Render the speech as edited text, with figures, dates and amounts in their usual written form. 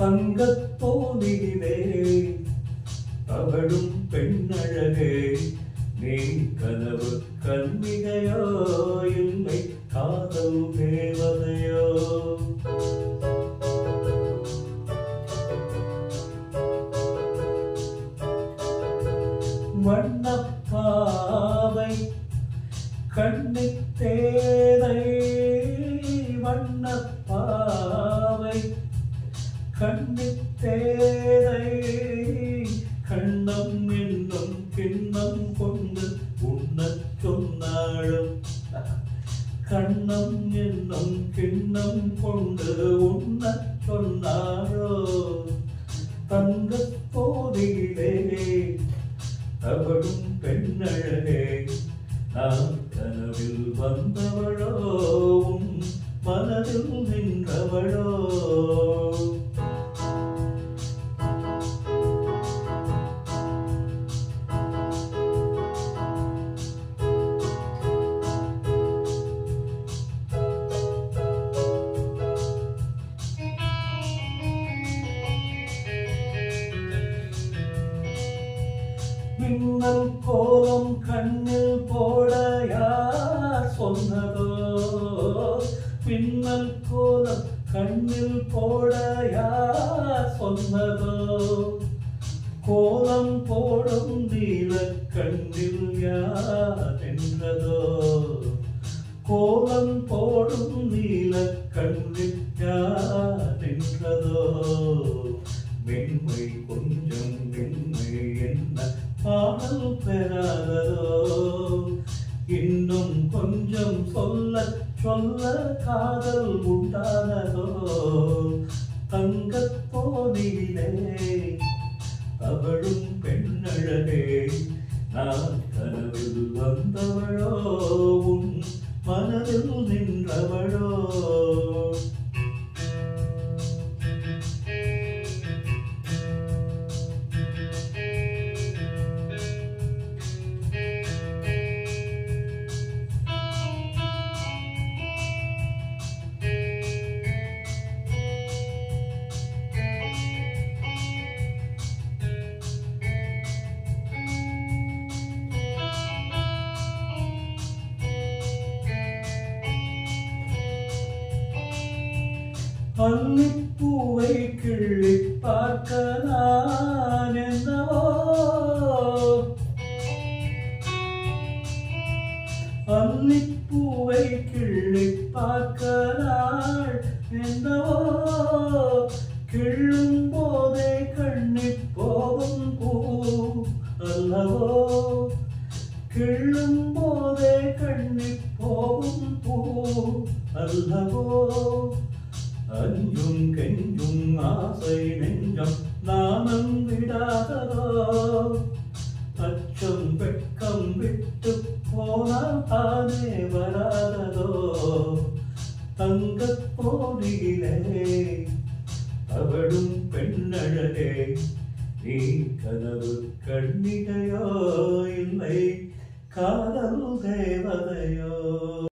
தங்கத்தோனிலே அவளும் பெண்ணழகே, நீ கனவு கன்னிகையோ இல்லை காதல் தேவதையோ? வண்ணப்பாவை கண்ணித்தேனை, வண்ணப்பாவை கண்ணித்தேனை, கண்ணம் என்னும் கிண்ணம் கொண்டு உண்ணச் சொன்னாளும், கண்ணம் என்னும் கிண்ணம் கொண்டு உண்ணச் சொன்னாளோ? தங்கத் தோணியிலே அவளும் பெண்ணழகே, நான் கனவில் வந்தவளோ உன் மனதில் நின்றவளோ? மின்னல் கோலம் கண்ணில் போட யார் சொன்னதோ? மின்னல் கோலம் கண்ணில் போட யார் சொன்னதோ? கோலம் போடும் நீல கண்ணில் யார் என்றதோ? கோலம் போடும் நீல கண்ணில் யார் என்றதோ? மென்மை கொஞ்சம் மென்மை என்ன பாடல் பெறாததோ? இன்னும் கொஞ்சம் சொல்ல சொல்ல காதல் உண்டானதோ? தங்கத் தோணியிலே அவளும் பெண்ணழகே, நான் கனவில் வந்தவளோ உன் மனதில் நின்றவளோ? அல்லிப்பூவை கிள்ளி பார்க்க நான் என்னவோ? அல்லிப்பூவை கிள்ளி பார்க்க நான் என்னவோ? கிள்ளும் போதே கண்ணிப் போகும் பூ அல்லவோ? கிள்ளும் போதே கண்ணிப் போகும் பூ அல்லவோ? அஞ்சும் கெஞ்சும் ஆசை நெஞ்சம் நாமம் விடாததோ? அச்சம் வெட்கம் விட்டு போனால் தானே வராததோ? தங்கத் தோணியிலே அவளும் பெண்ணழகே, நீ கனவு கண்ணிகையோ இல்லை காதல் தேவதையோ?